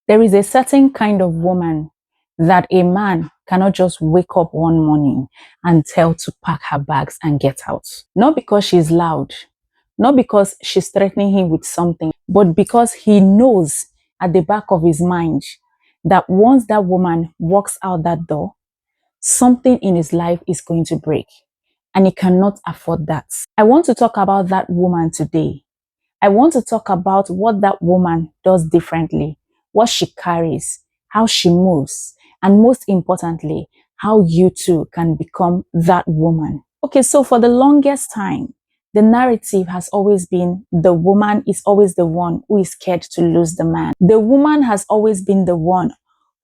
There is a certain kind of woman that a man cannot just wake up one morning and tell to pack her bags and get out. Not because she's loud, not because she's threatening him with something, but because he knows at the back of his mind that once that woman walks out that door, something in his life is going to break and he cannot afford that. I want to talk about that woman today. I want to talk about what that woman does differently, what she carries, how she moves, and most importantly, how you too can become that woman. Okay, so for the longest time, the narrative has always been the woman is always the one who is scared to lose the man. The woman has always been the one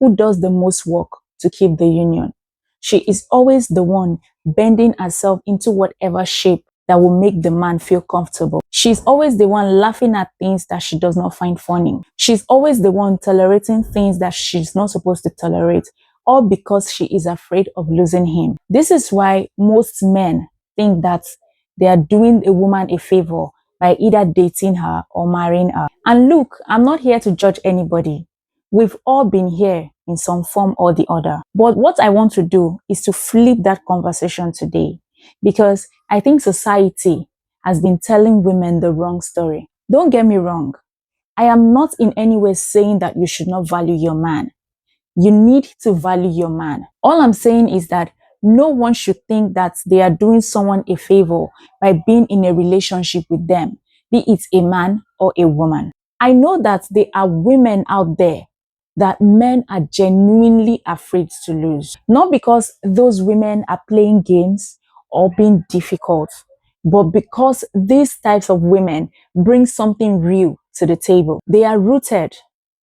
who does the most work to keep the union. She is always the one bending herself into whatever shape that will make the man feel comfortable. She's always the one laughing at things that she does not find funny. She's always the one tolerating things that she's not supposed to tolerate, all because she is afraid of losing him. This is why most men think that they are doing a woman a favor by either dating her or marrying her. And look, I'm not here to judge anybody. We've all been here in some form or the other. But what I want to do is to flip that conversation today, because I think society has been telling women the wrong story. Don't get me wrong. I am not in any way saying that you should not value your man. You need to value your man. All I'm saying is that no one should think that they are doing someone a favor by being in a relationship with them, be it a man or a woman. I know that there are women out there that men are genuinely afraid to lose. Not because those women are playing games or being difficult, but because these types of women bring something real to the table. They are rooted,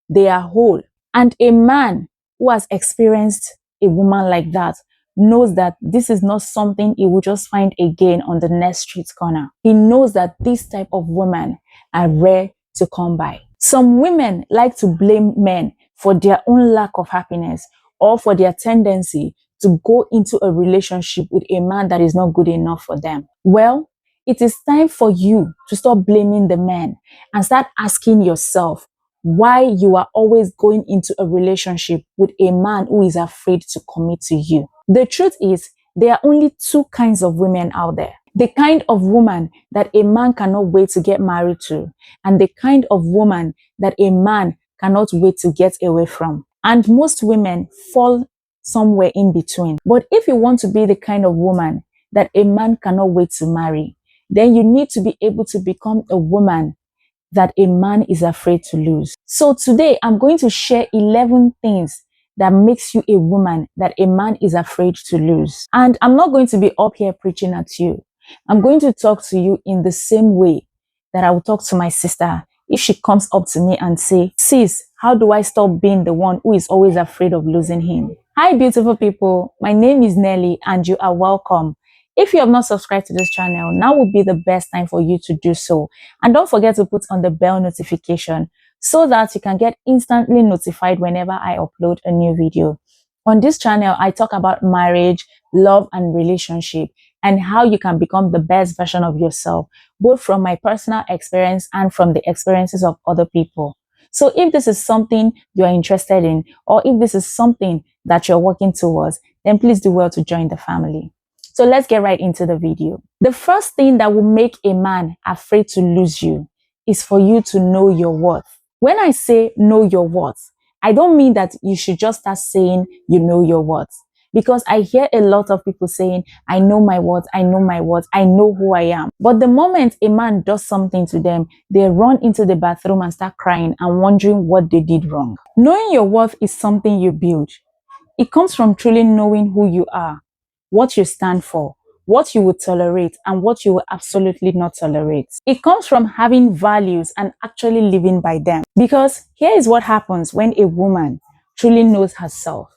they are whole. And a man who has experienced a woman like that knows that this is not something he will just find again on the next street corner. He knows that this type of women are rare to come by. Some women like to blame men for their own lack of happiness or for their tendency to go into a relationship with a man that is not good enough for them. Well, it is time for you to stop blaming the man and start asking yourself why you are always going into a relationship with a man who is afraid to commit to you. The truth is, there are only two kinds of women out there. The kind of woman that a man cannot wait to get married to, and the kind of woman that a man cannot wait to get away from. And most women fall somewhere in between. But if you want to be the kind of woman that a man cannot wait to marry, then you need to be able to become a woman that a man is afraid to lose. So today I'm going to share 11 things that makes you a woman that a man is afraid to lose. And I'm not going to be up here preaching at you. I'm going to talk to you in the same way that I would talk to my sister if she comes up to me and say, sis, how do I stop being the one who is always afraid of losing him? Hi, beautiful people. My name is Nelly and you are welcome. If you have not subscribed to this channel, now would be the best time for you to do so. And don't forget to put on the bell notification so that you can get instantly notified whenever I upload a new video. On this channel, I talk about marriage, love, and relationship, and how you can become the best version of yourself, both from my personal experience and from the experiences of other people. So if this is something you are interested in, or if this is something that you're working towards, then please do well to join the family. So let's get right into the video. The first thing that will make a man afraid to lose you is for you to know your worth. When I say know your worth, I don't mean that you should just start saying you know your worth. Because I hear a lot of people saying, I know my worth, I know my worth, I know who I am. But the moment a man does something to them, they run into the bathroom and start crying and wondering what they did wrong. Knowing your worth is something you build. It comes from truly knowing who you are, what you stand for, what you will tolerate, and what you will absolutely not tolerate. It comes from having values and actually living by them. Because here is what happens when a woman truly knows herself.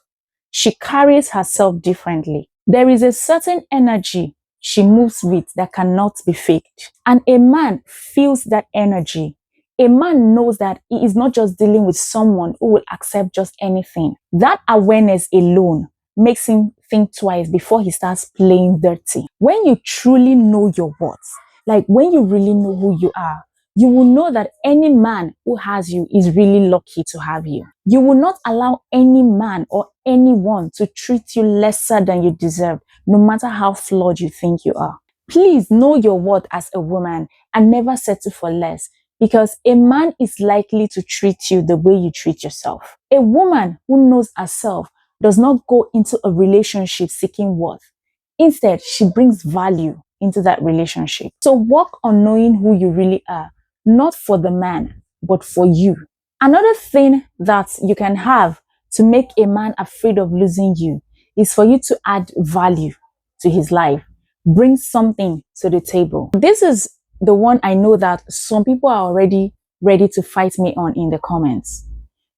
She carries herself differently. There is a certain energy she moves with that cannot be faked. And a man feels that energy. A man knows that he is not just dealing with someone who will accept just anything. That awareness alone makes him think twice before he starts playing dirty. When you truly know your worth, like when you really know who you are, you will know that any man who has you is really lucky to have you. You will not allow any man or anyone to treat you lesser than you deserve, no matter how flawed you think you are. Please know your worth as a woman and never settle for less, because a man is likely to treat you the way you treat yourself. A woman who knows herself does not go into a relationship seeking worth. Instead, she brings value into that relationship. So work on knowing who you really are, not for the man, but for you. Another thing that you can have to make a man afraid of losing you is for you to add value to his life. Bring something to the table. This is the one I know that some people are already ready to fight me on in the comments.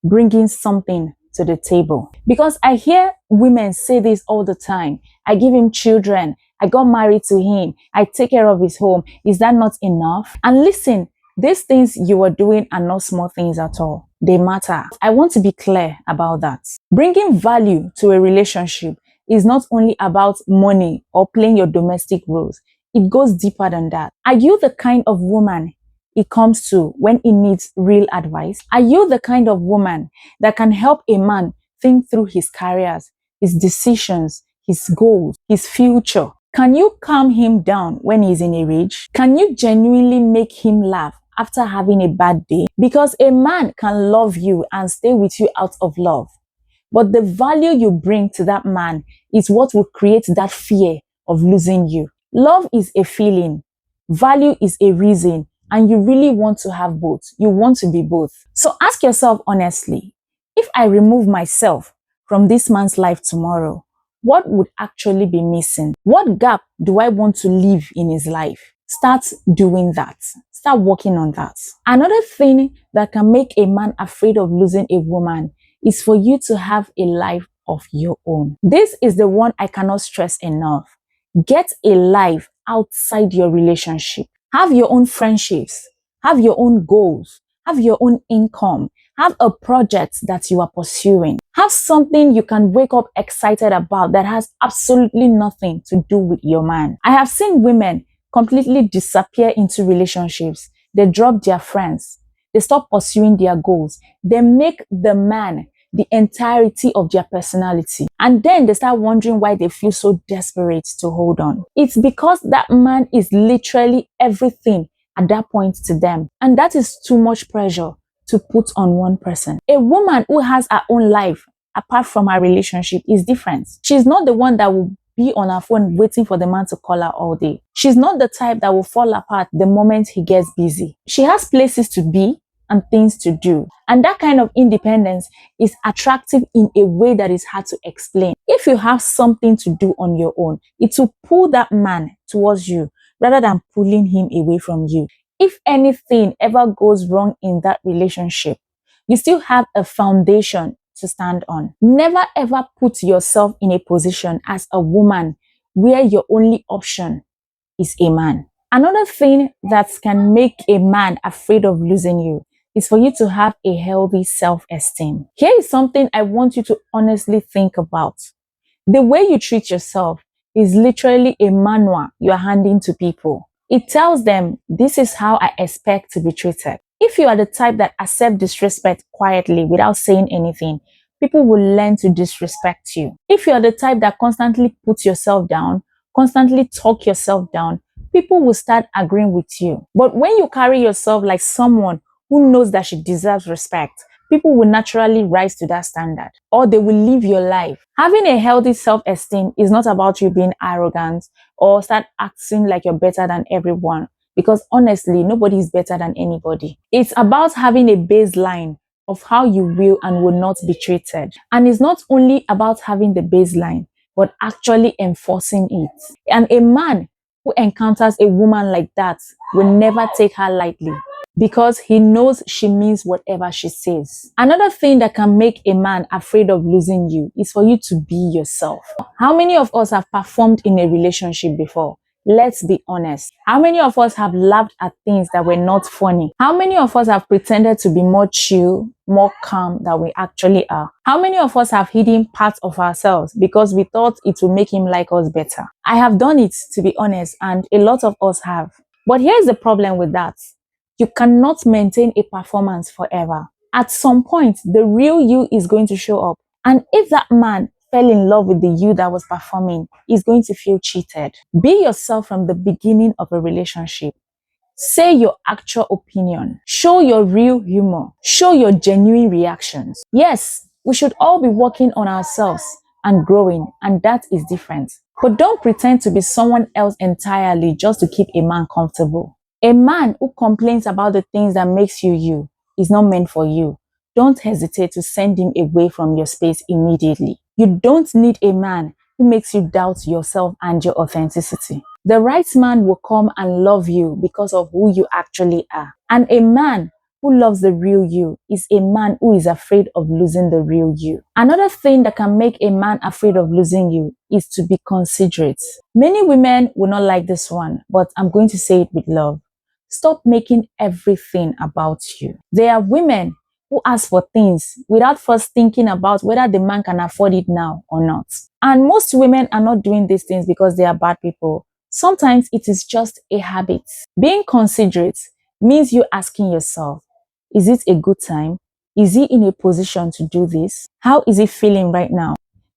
Bringing something to the table. Because I hear women say this all the time. I give him children. I got married to him. I take care of his home. Is that not enough? And listen, these things you are doing are not small things at all. They matter. I want to be clear about that. Bringing value to a relationship is not only about money or playing your domestic roles. It goes deeper than that. Are you the kind of woman it comes to when he needs real advice? Are you the kind of woman that can help a man think through his careers, his decisions, his goals, his future? Can you calm him down when he's in a rage? Can you genuinely make him laugh after having a bad day? Because a man can love you and stay with you out of love. But the value you bring to that man is what will create that fear of losing you. Love is a feeling. Value is a reason. And you really want to have both. You want to be both. So ask yourself honestly, if I remove myself from this man's life tomorrow, what would actually be missing? What gap do I want to leave in his life? Start doing that. Start working on that. Another thing that can make a man afraid of losing a woman is for you to have a life of your own. This is the one I cannot stress enough. Get a life outside your relationship. Have your own friendships. Have your own goals. Have your own income. Have a project that you are pursuing. Have something you can wake up excited about that has absolutely nothing to do with your man. I have seen women completely disappear into relationships. They drop their friends. They stop pursuing their goals. They make the man the entirety of their personality. And then they start wondering why they feel so desperate to hold on. It's because that man is literally everything at that point to them. And that is too much pressure to put on one person. A woman who has her own life apart from her relationship is different. She's not the one that will be on her phone waiting for the man to call her all day. She's not the type that will fall apart the moment he gets busy. She has places to be and things to do. And that kind of independence is attractive in a way that is hard to explain. If you have something to do on your own, it will pull that man towards you rather than pulling him away from you. If anything ever goes wrong in that relationship, you still have a foundation to stand on. Never ever put yourself in a position as a woman where your only option is a man. Another thing that can make a man afraid of losing you is for you to have a healthy self-esteem. Here is something I want you to honestly think about. The way you treat yourself is literally a manual you are handing to people. It tells them, this is how I expect to be treated. If you are the type that accepts disrespect quietly without saying anything, people will learn to disrespect you. If you are the type that constantly puts yourself down, constantly talk yourself down, people will start agreeing with you. But when you carry yourself like someone who knows that she deserves respect, people will naturally rise to that standard, or they will live your life. Having a healthy self-esteem is not about you being arrogant or start acting like you're better than everyone, because honestly, nobody is better than anybody. It's about having a baseline of how you will and will not be treated. And it's not only about having the baseline, but actually enforcing it. And a man who encounters a woman like that will never take her lightly, because he knows she means whatever she says. Another thing that can make a man afraid of losing you is for you to be yourself. How many of us have performed in a relationship before? Let's be honest. How many of us have laughed at things that were not funny? How many of us have pretended to be more chill, more calm than we actually are? How many of us have hidden parts of ourselves because we thought it would make him like us better? I have done it, to be honest, and a lot of us have. But here's the problem with that. You cannot maintain a performance forever. At some point, the real you is going to show up. And if that man fell in love with the you that was performing, he's going to feel cheated. Be yourself from the beginning of a relationship. Say your actual opinion. Show your real humor. Show your genuine reactions. Yes, we should all be working on ourselves and growing, and that is different. But don't pretend to be someone else entirely just to keep a man comfortable. A man who complains about the things that makes you you is not meant for you. Don't hesitate to send him away from your space immediately. You don't need a man who makes you doubt yourself and your authenticity. The right man will come and love you because of who you actually are. And a man who loves the real you is a man who is afraid of losing the real you. Another thing that can make a man afraid of losing you is to be considerate. Many women will not like this one, but I'm going to say it with love. Stop making everything about you. There are women who ask for things without first thinking about whether the man can afford it now or not. And most women are not doing these things because they are bad people. Sometimes it is just a habit. Being considerate means you asking yourself, is it a good time? Is he in a position to do this? How is he feeling right now?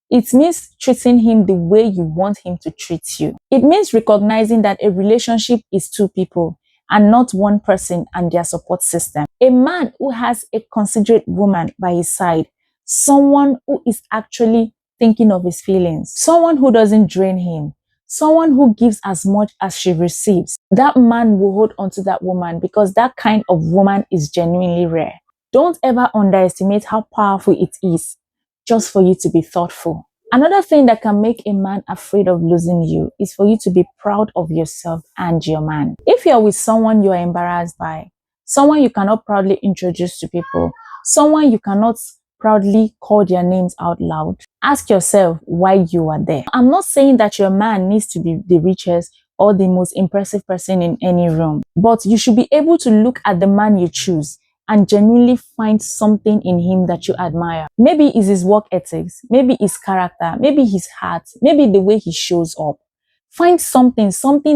It means treating him the way you want him to treat you. It means recognizing that a relationship is two people and not one person and their support system. A man who has a considerate woman by his side, someone who is actually thinking of his feelings, someone who doesn't drain him, someone who gives as much as she receives, that man will hold on to that woman because that kind of woman is genuinely rare. Don't ever underestimate how powerful it is just for you to be thoughtful. Another thing that can make a man afraid of losing you is for you to be proud of yourself and your man. If you're with someone you're embarrassed by, someone you cannot proudly introduce to people, someone you cannot proudly call their names out loud, ask yourself why you are there. I'm not saying that your man needs to be the richest or the most impressive person in any room, but you should be able to look at the man you choose and genuinely find something in him that you admire. Maybe it's his work ethics, maybe his character, maybe his heart, maybe the way he shows up. Find something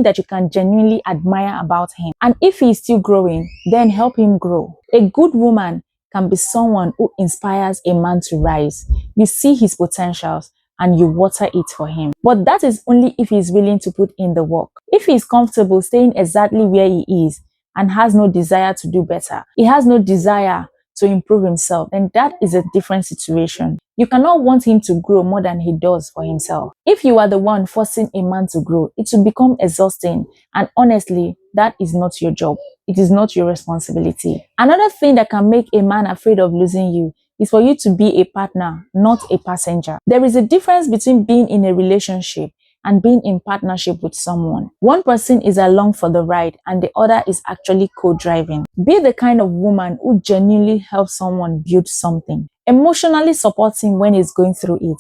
that you can genuinely admire about him. And if he is still growing, then help him grow. A good woman can be someone who inspires a man to rise. You see his potentials and you water it for him. But that is only if he's willing to put in the work. If he's comfortable staying exactly where he is and has no desire to do better, he has no desire to improve himself, then that is a different situation. You cannot want him to grow more than he does for himself. If you are the one forcing a man to grow, it will become exhausting. And honestly, that is not your job. It is not your responsibility. Another thing that can make a man afraid of losing you is for you to be a partner, not a passenger. There is a difference between being in a relationship and being in partnership with someone. One person is along for the ride and the other is actually co-driving. Be the kind of woman who genuinely helps someone build something. Emotionally support him when he's going through it.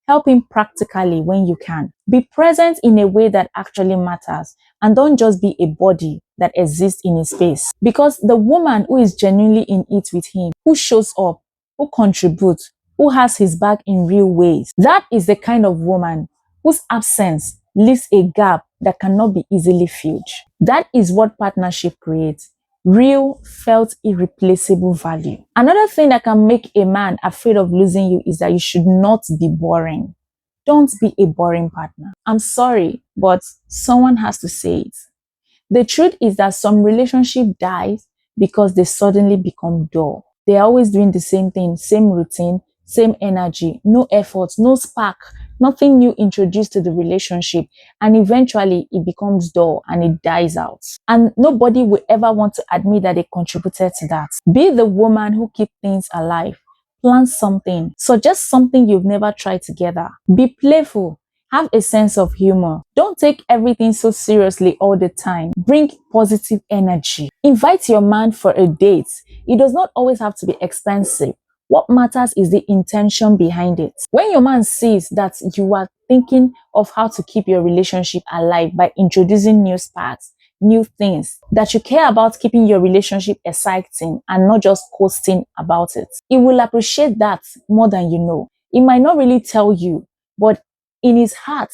Help him practically when you can. Be present in a way that actually matters and don't just be a body that exists in a space. Because the woman who is genuinely in it with him, who shows up, who contributes, who has his back in real ways, that is the kind of woman whose absence leaves a gap that cannot be easily filled. That is what partnership creates. Real, felt, irreplaceable value. Another thing that can make a man afraid of losing you is that you should not be boring. Don't be a boring partner. I'm sorry, but someone has to say it. The truth is that some relationship dies because they suddenly become dull. They're always doing the same thing, same routine, same energy, no effort, no spark, nothing new introduced to the relationship, and eventually it becomes dull and it dies out. And nobody will ever want to admit that they contributed to that. Be the woman who keeps things alive. Plan something. Suggest something you've never tried together. Be playful. Have a sense of humor. Don't take everything so seriously all the time. Bring positive energy. Invite your man for a date. It does not always have to be expensive. What matters is the intention behind it. When your man sees that you are thinking of how to keep your relationship alive by introducing new sparks, new things, that you care about keeping your relationship exciting and not just coasting about it, he will appreciate that more than you know. He might not really tell you, but in his heart,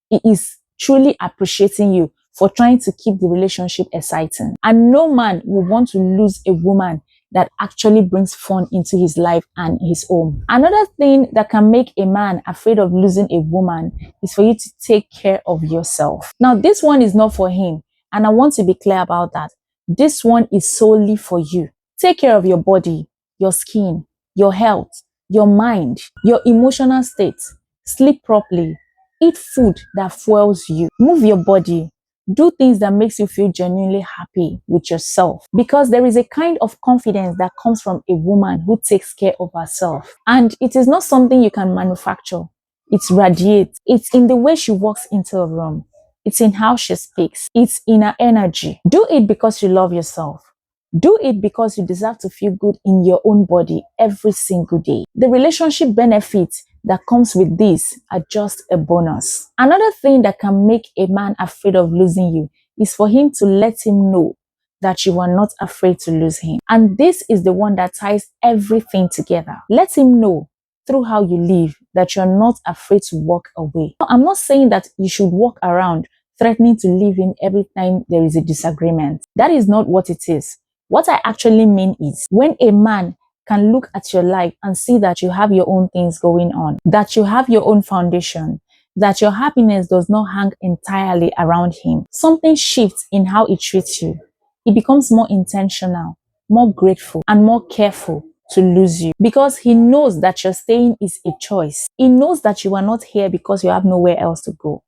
he is truly appreciating you for trying to keep the relationship exciting. And no man will want to lose a woman that actually brings fun into his life and his home. Another thing that can make a man afraid of losing a woman is for you to take care of yourself. Now, this one is not for him, and I want to be clear about that. This one is solely for you. Take care of your body, your skin, your health, your mind, your emotional state. Sleep properly. Eat food that fuels you. Move your body. Do things that makes you feel genuinely happy with yourself, because there is a kind of confidence that comes from a woman who takes care of herself, and it is not something you can manufacture. It radiates. It's in the way she walks into a room. It's in how she speaks. It's in her energy. Do it because you love yourself. Do it because you deserve to feel good in your own body every single day. The relationship benefits that comes with this are just a bonus. Another thing that can make a man afraid of losing you is for him to let him know that you are not afraid to lose him. And this is the one that ties everything together. Let him know through how you live that you're not afraid to walk away. I'm not saying that you should walk around threatening to leave him every time there is a disagreement. That is not what it is. What I actually mean is when a man can look at your life and see that you have your own things going on, that you have your own foundation, that your happiness does not hang entirely around him. Something shifts in how he treats you. He becomes more intentional, more grateful, and more careful to lose you, because he knows that your staying is a choice. He knows that you are not here because you have nowhere else to go.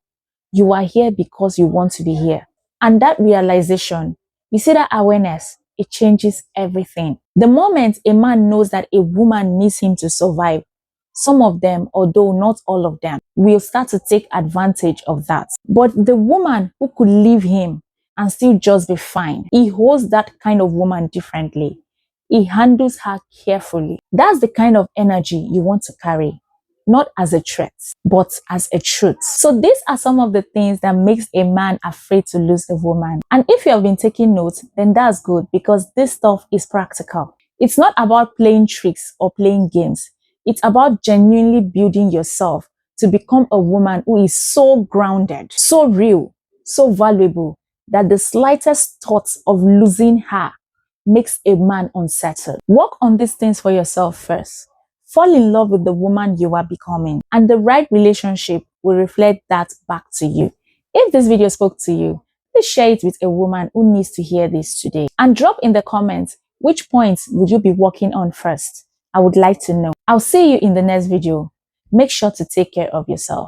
You are here because you want to be here. And that realization, you see that awareness, it changes everything. The moment a man knows that a woman needs him to survive, some of them, although not all of them, will start to take advantage of that. But the woman who could leave him and still just be fine, he holds that kind of woman differently. He handles her carefully. That's the kind of energy you want to carry, not as a threat, but as a truth. So these are some of the things that makes a man afraid to lose a woman. And if you have been taking notes, then that's good, because this stuff is practical. It's not about playing tricks or playing games. It's about genuinely building yourself to become a woman who is so grounded, so real, so valuable, that the slightest thoughts of losing her makes a man unsettled. Work on these things for yourself first. Fall in love with the woman you are becoming, and the right relationship will reflect that back to you. If this video spoke to you, please share it with a woman who needs to hear this today. And drop in the comments which points would you be working on first. I would like to know. I'll see you in the next video. Make sure to take care of yourself.